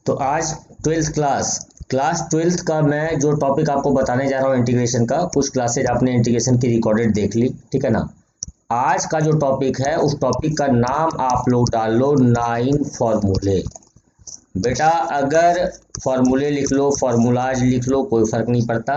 तो आज twelfth class twelfth का मैं जो टॉपिक आपको बताने जा रहा हूँ इंटीग्रेशन का, कुछ क्लासेज आपने इंटीग्रेशन की रिकॉर्डेड देख ली, ठीक है ना। आज का जो टॉपिक है उस टॉपिक का नाम आप लोग डाल लो 9 फॉर्मूले। बेटा अगर फॉर्मूले लिख लो, फॉर्मूलाज लिख लो, कोई फर्क नहीं पड़ता।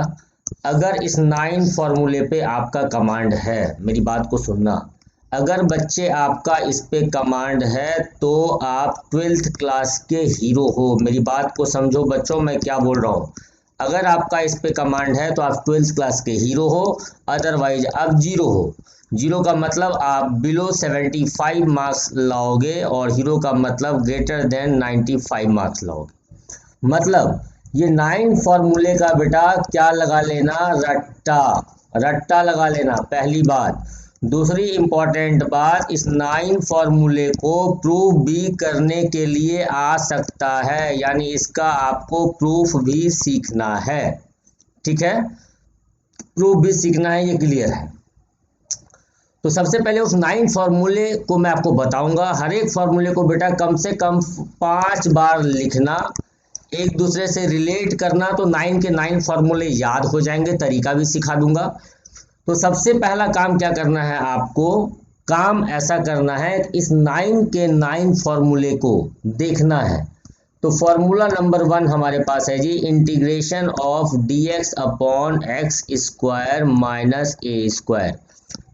अगर इस 9 फॉर्मूले पे आपका कमांड है, मेरी बात को सुनना, अगर बच्चे आपका इस पे कमांड है तो आप ट्वेल्थ क्लास के हीरो हो। मेरी बात को समझो बच्चों, मैं क्या बोल रहा हूँ। अगर आपका इस पे कमांड है तो आप ट्वेल्थ क्लास के हीरो हो, अदरवाइज आप जीरो हो। जीरो का मतलब आप बिलो 75 मार्क्स लाओगे और हीरो का मतलब ग्रेटर देन 95 मार्क्स लाओगे। मतलब ये 9 फॉर्मूले का बेटा क्या लगा लेना, रट्टा। रट्टा लगा लेना, पहली बात। दूसरी इंपॉर्टेंट बात, इस 9 फॉर्मूले को प्रूफ भी करने के लिए आ सकता है, यानी इसका आपको प्रूफ भी सीखना है, ठीक है। प्रूफ भी सीखना है, ये क्लियर है। तो सबसे पहले उस 9 फॉर्मूले को मैं आपको बताऊंगा। हर एक फॉर्मूले को बेटा कम से कम 5 बार लिखना, एक दूसरे से रिलेट करना, तो 9 के 9 फॉर्मूले याद हो जाएंगे। तरीका भी सिखा दूंगा। तो सबसे पहला काम क्या करना है आपको, काम ऐसा करना है इस 9 के 9 फॉर्मूले को देखना है। तो फॉर्मूला नंबर 1 हमारे पास है जी, integration of d x upon x square minus a square,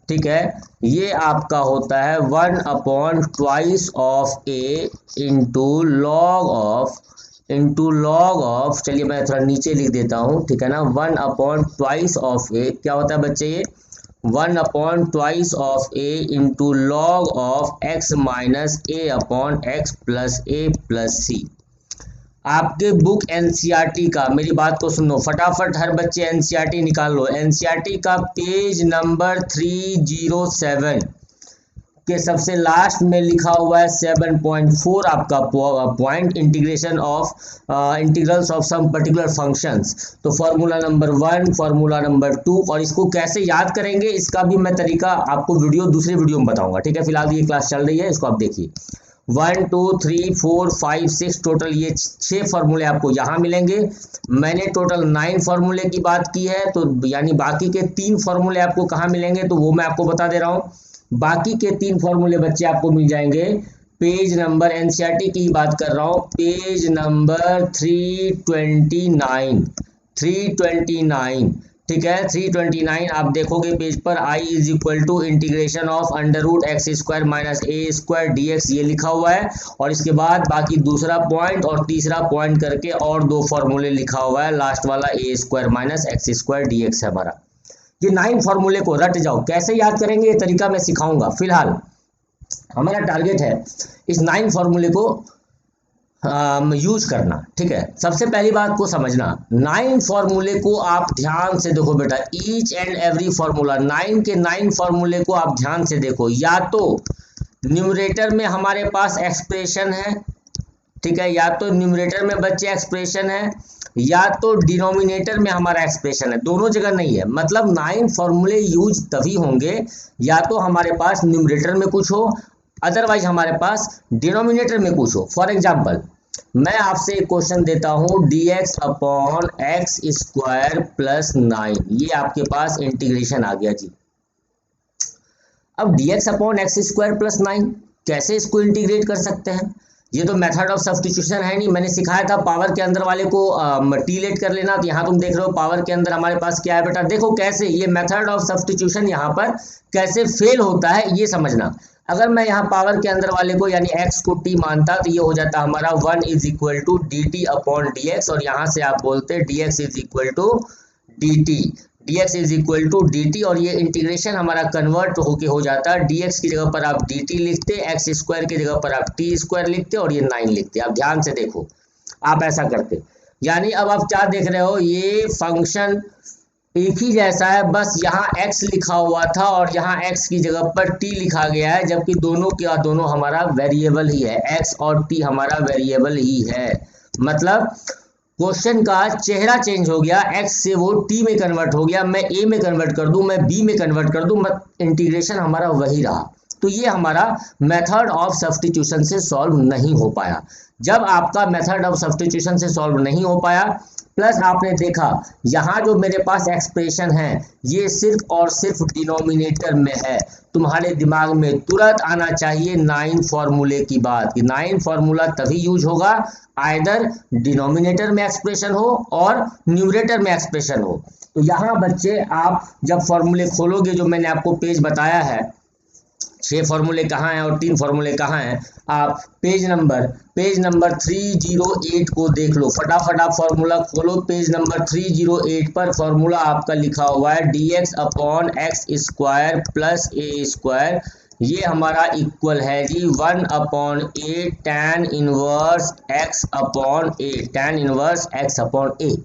ठीक है। ये आपका होता है 1/2 of a into log of, चलिए मैं थोड़ा नीचे लिख देता हूँ, ठीक है ना। 1/2 ऑफ ए क्या होता है बच्चे, ये 1/2 of a into log of x minus a upon x plus a plus c. आपके बुक एनसीईआरटी का, मेरी बात को सुनो फटाफट, हर बच्चे एनसीईआरटी निकाल लो। एनसीईआरटी का पेज नंबर 307 के सबसे लास्ट में लिखा हुआ है 7.4 आपका point, integration of integrals of some particular functions. तो फॉर्मूला नंबर 1, फॉर्मूला नंबर 2, और इसको कैसे याद करेंगे इसका भी मैं तरीका आपको दूसरे वीडियो में बताऊंगा, ठीक है। फिलहाल ये क्लास चल रही है, इसको आप देखिए। 1 2 3 4 5 6 टोटल ये 6 फॉर्मूले आपको यहाँ मिलेंगे। मैंने टोटल 9 फॉर्मूले की बात की है, तो यानी बाकी के 3 फॉर्मूले आपको कहाँ मिलेंगे, तो वो मैं आपको बता दे रहा हूँ। बाकी के 3 फॉर्मूले बच्चे आपको मिल जाएंगे पेज नंबर, एनसीईआरटी की बात कर रहा हूँ, पेज नंबर 329, ठीक है। 329 आप देखोगे पेज पर, I is equal to integration of under root x square minus a square d x, ये लिखा हुआ है। और इसके बाद बाकी दूसरा पॉइंट और तीसरा पॉइंट करके और 2 फॉर्मूले लिखा हुआ है, लास्ट वाला a square minus x square d x है हमारा। ये 9 फॉर्मूले को रट जाओ, कैसे याद करेंगे ये तरीका मैं सिखाऊंगा। फिलहाल हमारा टारगेट है इस 9 फॉर्मूले को यूज करना, ठीक है। सबसे पहली बात को समझना, 9 फॉर्मूले को आप ध्यान से देखो बेटा, ईच एंड एवरी फॉर्मूला, 9 के 9 फॉर्मूले को आप ध्यान से देखो। या तो न्यूमरेटर में हमारे पास एक्सप्रेशन है, ठीक है, या तो न्यूमरेटर में बच्चे एक्सप्रेशन है, या तो डिनोमिनेटर में हमारा एक्सप्रेशन है, दोनों जगह नहीं है। मतलब 9 फॉर्मूले यूज तभी होंगे या तो हमारे पास न्यूमरेटर में कुछ हो, अदरवाइज हमारे पास डिनोमिनेटर में कुछ हो। फॉर एग्जाम्पल मैं आपसे एक क्वेश्चन देता हूं, dx upon x square plus 9, ये आपके पास इंटीग्रेशन आ गया जी। अब dx upon x square plus 9 कैसे इसको इंटीग्रेट कर सकते हैं, ये तो मेथड ऑफ सब्स्टिट्यूशन है नहीं। मैंने सिखाया था पावर के अंदर वाले को टी लेट कर लेना, तो यहाँ तुम देख रहे हो पावर के अंदर हमारे पास क्या है बेटा, देखो कैसे ये मेथड ऑफ सब्स्टिट्यूशन यहाँ पर कैसे फेल होता है, ये समझना। अगर मैं यहाँ पावर के अंदर वाले को यानी x को t मानता, तो ये हो जाता हमारा 1 is equal to D T upon D X, और यहाँ से आप बोलते dx is equal to D T, dx is equal to D T, और ये इंटीग्रेशन हमारा कन्वर्ट होके हो जाता है, dx की जगह पर आप dt लिखते, एक्स स्क्वायर की जगह पर आप टी स्क्वायर लिखते और ये 9 लिखते। आप ध्यान से देखो, आप ऐसा करते, यानी अब आप क्या देख रहे हो, ये फंक्शन एक ही जैसा है, बस यहाँ x लिखा हुआ था और यहाँ x की जगह पर t लिखा गया है, जबकि दोनों क्या, दोनों हमारा वेरिएबल ही है, x और t हमारा वेरिएबल ही है। मतलब क्वेश्चन का चेहरा चेंज हो गया, x से वो t में कन्वर्ट हो गया, मैं a में कन्वर्ट कर दूं, मैं b में कन्वर्ट कर दूं, इंटीग्रेशन हमारा वही रहा। तो ये हमारा मेथड ऑफ सब्स्टिट्यूशन से सॉल्व नहीं हो पाया। जब आपका मेथड ऑफ सब्स्टिट्यूशन से सॉल्व नहीं हो पाया, प्लस आपने देखा यहाँ जो मेरे पास एक्सप्रेशन है ये सिर्फ और सिर्फ डिनोमिनेटर में है, तुम्हारे दिमाग में तुरंत आना चाहिए 9 फॉर्मूले की बात, कि 9 फॉर्मूला तभी यूज होगा आइदर डिनोमिनेटर में एक्सप्रेशन हो और न्यूमरेटर में एक्सप्रेशन हो। तो यहाँ बच्चे आप जब फॉर्मूले खोलोगे, जो मैंने आपको पेज बताया है 6 फॉर्मूले कहाँ हैं और 3 फॉर्मूले कहाँ हैं, आप पेज नंबर 308 को देख लो, फटाफट आप फॉर्मूला खोलो। पेज नंबर 308 पर फॉर्मूला आपका लिखा हुआ है dx upon x square plus a square, ये हमारा इक्वल है जी 1 upon a tan inverse x upon a, tan inverse x upon a.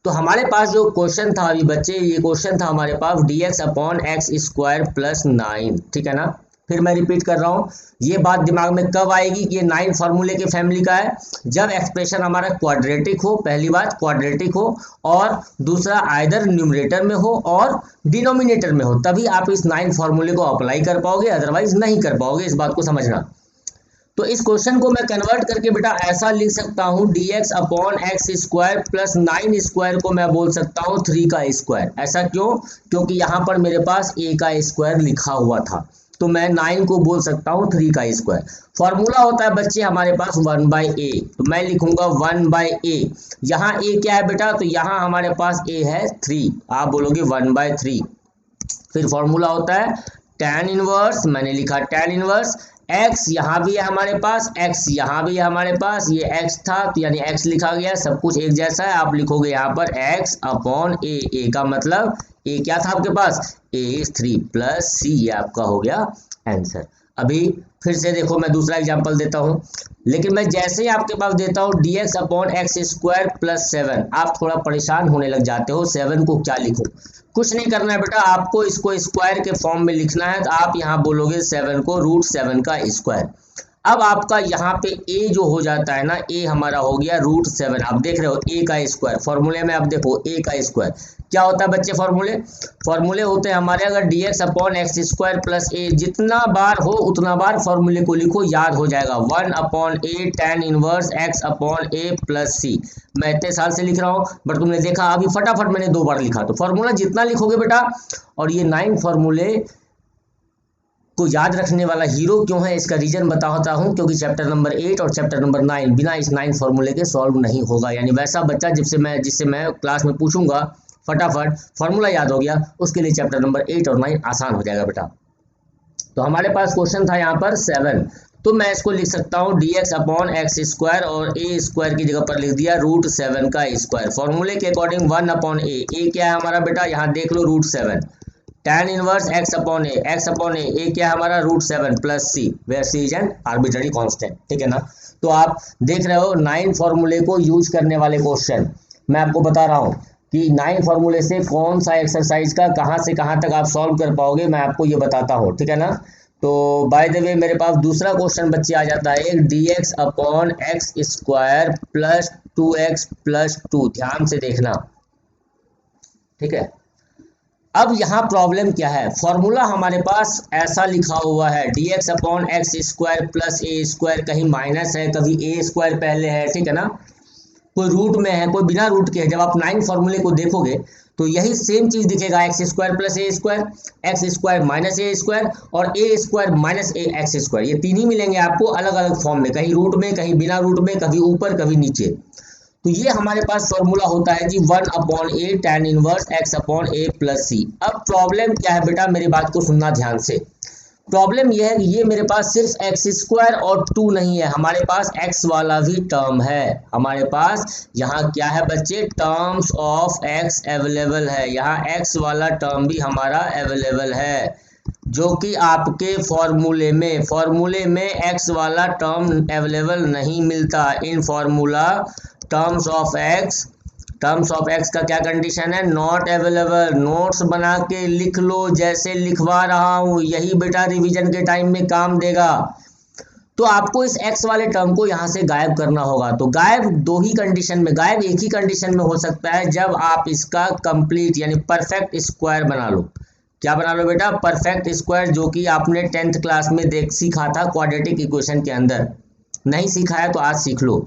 तो हमारे पास जो क्वेश्चन था अभी बच्चे, ये क्वेश्चन था हमारे पास dx upon x square plus 9, ठीक है ना। फिर मैं रिपीट कर रहा हूँ, ये बात दिमाग में कब आएगी कि ये 9 फॉर्मूले के फैमिली का है, जब एक्सप्रेशन हमारा क्वाड्रेटिक हो, पहली बात क्वाड्रेटिक हो, और दूसरा आइदर न्यूमरेटर में हो और डिनोमिनेटर में हो, तभी आप इस 9 फॉर्मूले को अप्लाई कर पाओगे, अदरवाइज नहीं कर पाओगे, इस बात को समझना। तो इस क्वेश्चन को मैं कन्वर्ट करके बेटा ऐसा लिख सकता हूँ dx upon x square plus 9 square को मैं बोल सकता हूँ 3 का स्क्वायर। ऐसा क्यों? क्योंकि यहाँ पर मेरे पास a का स्क्वायर लिखा हुआ था, तो मैं 9 को बोल सकता हूँ 3 का स्क्वायर। फॉर्मूला होता है बच्चे हमारे पास 1/a, तो मैं लिखूंगा 1/a। यहाँ a क्या है बेटा? तो यहाँ हमारे पास a है 3, आप बोलोगे 1/3। फिर फॉर्मूला होता है tan इनवर्स, मैंने लिखा tan इनवर्स x, यहाँ भी है हमारे पास x, यहाँ भी है हमारे पास, ये x था तो यानी x लिखा गया, सब कुछ एक जैसा है। आप लिखोगे यहाँ पर x अपॉन a, a का मतलब a क्या था आपके पास, a 3 प्लस c, ये आपका हो गया आंसर। अभी फिर से देखो, मैं दूसरा एग्जांपल देता हूँ, लेकिन मैं जैसे ही आपके पास देता हूँ dx upon x square plus 7, आप थोड़ा परेशान होने लग जाते हो, 7 को क्या लिखूं। कुछ नहीं करना है बेटा, आपको इसको स्क्वायर के फॉर्म में लिखना है, तो आप यहाँ बोलोगे 7 को √7 का स्क्वायर। अब आपका यहाँ पे a जो हो जाता है ना, a हमारा हो गया √7, आप देख रहे हो a का स्क्वायर, फॉर्मूले में आप देखो a का स्क्वायर क्या होता है बच्चे, फॉर्मूले होते हैं हमारे, अगर dx upon x square plus a, जितना बार हो उतना बार फॉर्मूले को लिखो, याद हो जाएगा। 1 upon a tan inverse x upon a plus c, मैं इतने साल से लिख रहा हूँ बट तुमने देखा अभी फटाफट मैंने 2 बार लिखा। तो फॉर्मूला जितना लिखोगे बेटा, और ये 9 फॉर्मूले को याद रखने वाला हीरो क्यों है, इसका रीजन बताता हूं, क्योंकि चैप्टर नंबर 8 और चैप्टर नंबर 9 बिना इस 9 फॉर्मूले के सॉल्व नहीं होगा। यानी वैसा बच्चा जिससे मैं क्लास में पूछूंगा फटाफट फॉर्मूला याद हो गया, उसके लिए चैप्टर नंबर 8 और 9 आसान हो जाएगा बेटा। तो हमारे पास क्वेश्चन था यहाँ पर 7, तो मैं इसको लिख सकता हूँ dx अपॉन एक्स स्क्वायर और a स्क्वायर की जगह पर लिख दिया √7 का स्क्वायर। फॉर्मूले के अकॉर्डिंग 1 अपॉन a क्या है हमारा बेटा, यहाँ देख लो √7, tan inverse x upon a क्या है हमारा √7 plus c, where c is an arbitrary constant, ठीक है ना। तो आप देख रहे हो 9 फॉर्मूले को यूज करने वाले क्वेश्चन मैं आपको बता रहा हूँ कि 9 फॉर्मूले से कौन सा एक्सरसाइज का कहाँ से कहाँ तक आप सॉल्व कर पाओगे, मैं आपको ये बताता हूँ, ठीक है ना। तो बाय द वे मेरे पास दूसरा क्वेश्चन बच्चे आ जाता है, dx upon x square plus 2x plus 2, ध्यान से देखना, ठीक है। अब यहाँ प्रॉब्लम क्या है, फॉर्मूला हमारे पास ऐसा लिखा हुआ है dx upon x square plus a square, कहीं माइनस है, कभी a स्क्वायर पहले है, ठीक है ना, कोई रूट में है, कोई बिना रूट के है। जब आप 9 फॉर्मूले को देखोगे तो यही सेम चीज दिखेगा, x square plus a square, x square minus a square और a square minus a x square, ये तीन ही मिलेंगे आपको अलग अलग फॉर्म में, कहीं रूट में, कहीं बिना रूट में, कभी ऊपर कभी नीचे। तो ये हमारे पास फॉर्मूला होता है जी 1 upon a tan inverse x upon a plus c। अब प्रॉब्लम क्या है बेटा, मेरी बात को सुनना ध्यान से। प्रॉब्लम यह है कि ये मेरे पास सिर्फ एक्स स्क्वायर और 2 नहीं है, हमारे पास x वाला भी टर्म है। हमारे पास यहाँ क्या है बच्चे, टर्म्स ऑफ x अवेलेबल है, यहाँ x वाला टर्म भी हमारा अवेलेबल है, जो कि आपके फॉर्मूले में x वाला टर्म अवेलेबल नहीं मिलता। इन फॉर्मूला टर्म्स ऑफ एक्स का क्या कंडीशन है, नॉट अवेलेबल। नोट्स बना के लिख लो, जैसे लिखवा रहा हूँ, यही बेटा रिवीजन के टाइम में काम देगा। तो आपको इस x वाले टर्म को यहाँ से गायब करना होगा। तो गायब एक ही कंडीशन में हो सकता है, जब आप इसका कंप्लीट यानी परफेक्ट स्क्वायर बना लो। क्या बना लो बेटा, परफेक्ट स्क्वायर, जो कि आपने 10th क्लास में देख सीखा था क्वाड्रेटिक इक्वेशन के अंदर। नहीं सीखा है तो आज सीख लो।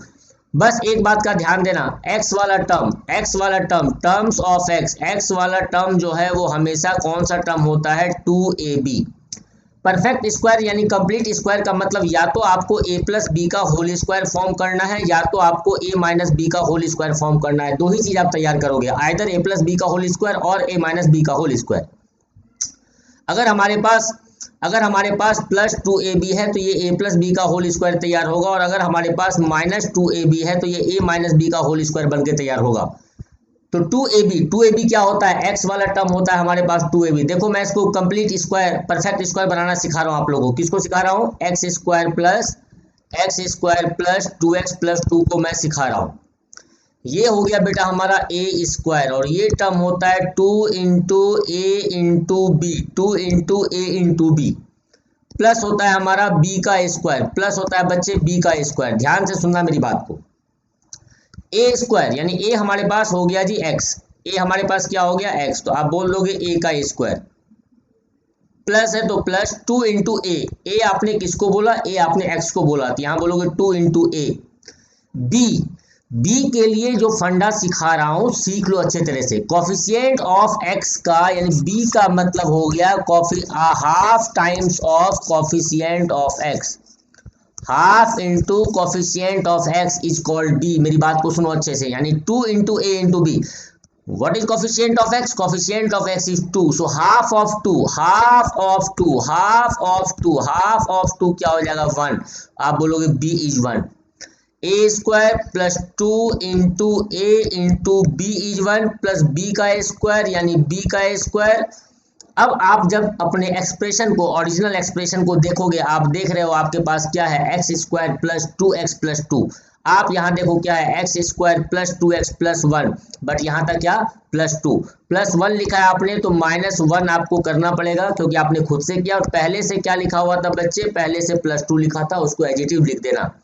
बस एक बात का ध्यान देना, x वाला टर्म टर्म्स ऑफ x वाला टर्म जो है वो हमेशा कौन सा टर्म होता है, 2ab। परफेक्ट स्क्वायर यानी कंप्लीट स्क्वायर का मतलब या तो आपको a प्लस बी का होल स्क्वायर फॉर्म करना है या तो आपको a माइनस बी का होल स्क्वायर फॉर्म करना है। दो ही चीज आप तैयार करोगे, आइदर a प्लस बी का होल स्क्वायर और a माइनस बी का होल स्क्वायर। अगर हमारे पास प्लस 2ab है तो ये a प्लस बी का होल स्क्वायर तैयार होगा, और अगर हमारे पास माइनस 2ab है तो ये a माइनस बी का होल स्क्वायर बनके तैयार होगा। तो 2ab क्या होता है, x वाला टर्म होता है हमारे पास 2ab। देखो मैं इसको कंप्लीट स्क्वायर परफेक्ट स्क्वायर बनाना सिखा रहा हूं आप लोगों को। किसको सिखा रहा हूं, x square plus 2x plus 2 को मैं सिखा रहा हूं। ये हो गया बेटा हमारा a स्क्वायर, और ये टर्म होता है 2 into a into B, plus होता है हमारा b का स्क्वायर, प्लस होता है बच्चे b का स्क्वायर। ध्यान से सुनना मेरी बात को। a स्क्वायर यानी a हमारे पास हो गया जी x, a हमारे पास क्या हो गया x, तो आप बोल दोगे a का स्क्वायर, प्लस है तो प्लस 2 इंटू a आपने किसको बोला, a आपने x को बोला, तो यहां बोलोगे 2 इंटू a। बी के लिए जो फंडा सिखा रहा हूं सीख लो अच्छे तरह से। कॉफिशिएंट ऑफ x का यानी b का मतलब हो गया half times of coefficient of x, half into coefficient of x is called b। मेरी बात को सुनो अच्छे से, यानी 2 into a into b। What is coefficient of x, coefficient of x is 2, so half of 2 क्या हो जाएगा 1। आप बोलोगे b is 1। a square plus 2 into a into b is 1 plus b का स्क्वायर यानी b का स्क्वायर। अब आप जब अपने एक्सप्रेशन को, ओरिजिनल एक्सप्रेशन को देखोगे, आप देख रहे हो आपके पास क्या है, x square plus 2x plus 2। आप यहाँ देखो क्या है, x square plus 2x plus 1, but यहाँ तक क्या प्लस 2 प्लस 1 लिखा है आपने, तो माइनस 1 आपको करना पड़ेगा क्योंकि आपने खुद से किया। और पहले से क्या लिखा हुआ था बच्चे, पहले से प्लस 2 लिखा था, उसको एडिटिव लिख देना।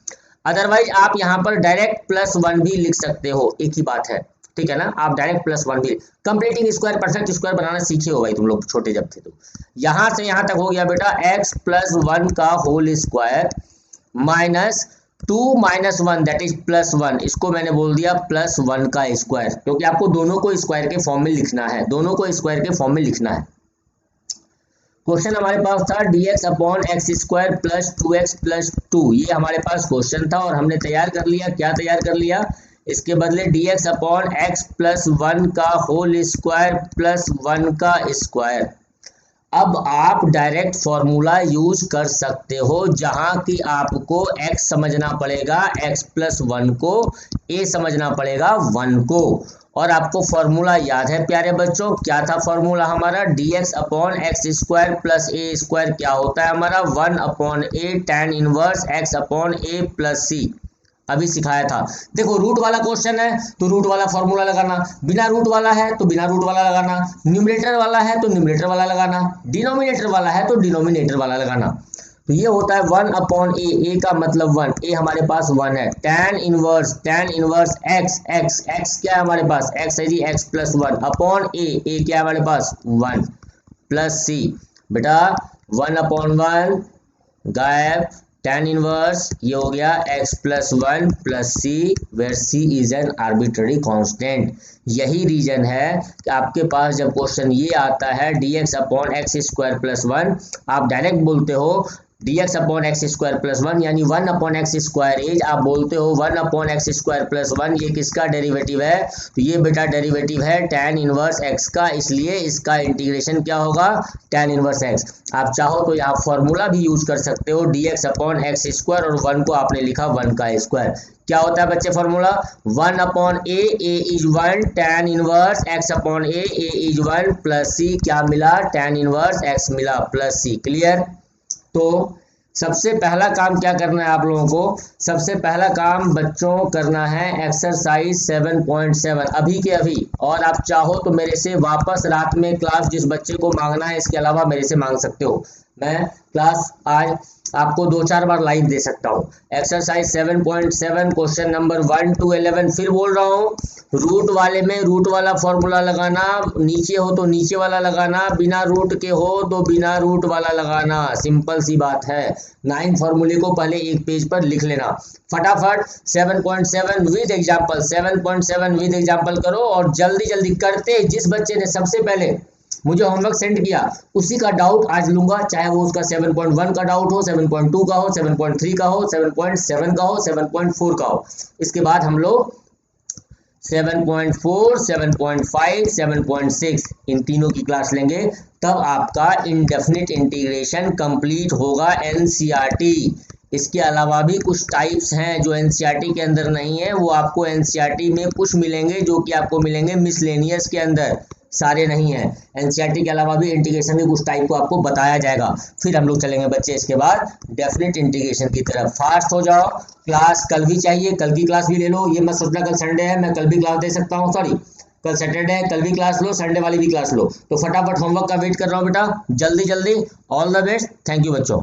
अदरवाइज आप यहाँ पर डायरेक्ट प्लस 1 भी लिख सकते हो, एक ही बात है, ठीक है ना। आप डायरेक्ट प्लस 1 भी, कंप्लीटिंग स्क्वायर परफेक्ट स्क्वायर बनाना सीखे हो भाई तुम लोग छोटे जब थे। तो यहां से यहां तक हो गया बेटा x प्लस 1 का whole square minus 2 minus 1 that is plus 1, इसको मैंने बोल दिया प्लस 1 का स्क्वायर, क्योंकि आपको दोनों को स्क्वायर के फॉर्म में लिखना है, दोनों को स्क्वायर के फॉर्म में लिखना है। क्वेश्चन हमारे पास था dx upon x square plus 2x plus 2, ये हमारे पास क्वेश्चन था और हमने तैयार कर लिया। क्या तैयार कर लिया, इसके बदले dx अपॉन x प्लस 1 का होल स्क्वायर प्लस 1 का स्क्वायर। अब आप डायरेक्ट फॉर्मूला यूज कर सकते हो, जहां कि आपको x समझना पड़ेगा x प्लस 1 को, a समझना पड़ेगा 1 को। और आपको फॉर्मूला याद है प्यारे बच्चों, क्या था फॉर्मूला हमारा, dx upon x square plus a square क्या होता है हमारा, 1 upon a tan inverse x upon a plus c. अभी सिखाया था। देखो रूट वाला क्वेश्चन है तो रूट वाला फॉर्मूला लगाना, बिना रूट वाला है तो बिना रूट वाला लगाना, न्यूमरेटर वाला है तो न्यूमरेटर वाला लगाना, डिनोमिनेटर वाला है तो डिनोमिनेटर वाला लगाना। तो ये होता है 1 अपॉन ए का मतलब 1, ए हमारे पास 1 है, tan इनवर्स x क्या है हमारे पास, x है जी x प्लस 1 अपॉन ए क्या है हमारे पास 1 प्लस सी। बेटा 1 अपॉन 1 गायब, tan इनवर्स ये हो गया x plus 1 plus C, where c is an arbitrary constant. यही रीजन है कि आपके पास जब क्वेश्चन ये आता है dx upon x square plus 1, आप डायरेक्ट बोलते हो dx upon x square plus 1 यानी 1 अपॉन एक्स स्क्वायर इज, आप बोलते हो 1 अपॉन एक्स स्क्वायर प्लस 1, ये किसका डेरिवेटिव है, तो ये बेटा डेरिवेटिव है tan इनवर्स x का, इसलिए इसका इंटीग्रेशन क्या होगा tan इनवर्स x। आप चाहो तो यहाँ फॉर्मूला भी यूज कर सकते हो, dx अपॉन एक्स स्क्वायर और 1 को आपने लिखा 1 का स्क्वायर। क्या होता है बच्चे formula, 1 upon a is 1 tan inverse x upon a is 1 plus c, क्या मिला tan इनवर्स x मिला प्लस सी। क्लियर। तो सबसे पहला काम क्या करना है आप लोगों को, सबसे पहला काम बच्चों करना है एक्सरसाइज 7.7 अभी के अभी, और आप चाहो तो मेरे से वापस रात में क्लास जिस बच्चे को मांगना है इसके अलावा मेरे से मांग सकते हो। मैं क्लास आज आपको 2-4 बार लाइव दे सकता हूँ। एक्सरसाइज 7.7 क्वेश्चन नंबर 1 to 11 फिर बोल रहा हूँ, रूट वाले में रूट वाला फॉर्मूला लगाना, नीचे हो तो नीचे वाला लगाना, बिना रूट के हो तो बिना रूट वाला लगाना, सिंपल सी बात है। 9 फॉर्मूले को पहले एक पेज पर लिख लेना फटाफट। 7.7 विद एग्जाम्पल, 7.7 विद एग्जाम्पल करो और जल्दी जल्दी करते। जिस बच्चे ने सबसे पहले मुझे होमवर्क सेंड किया उसी का डाउट आज लूंगा, चाहे वो उसका 7.1 का डाउट हो, 7.2 का हो, 7.3 का हो, 7.7 का हो, 7.4 का हो। इसके बाद हम लोग 7.4, 7.5, 7.6 इन तीनों की क्लास लेंगे, तब आपका इंडेफिनिट इंटीग्रेशन कंप्लीट होगा एनसीईआरटी। इसके अलावा भी कुछ टाइप्स हैं जो एनसीईआरटी के अंदर नहीं है, वो आपको एनसीईआरटी में कुछ मिलेंगे जो कि आपको मिलेंगे मिसलेनियस के अंदर, सारे नहीं है। एनसीईआरटी के अलावा भी इंटीग्रेशन के कुछ टाइप को आपको बताया जाएगा। फिर हम लोग चलेंगे बच्चे इसके बाद डेफिनेट इंटीग्रेशन की तरफ। फास्ट हो जाओ, क्लास कल भी चाहिए, कल की क्लास भी ले लो, ये मत सोचना कल संडे है मैं कल भी क्लास दे सकता हूँ, सॉरी कल सैटरडे है कल भी क्लास लो, संडे वाली भी क्लास लो। तो फटाफट होमवर्क का वेट कर रहा हूँ बेटा, जल्दी जल्दी। All the best, thank you बच्चों।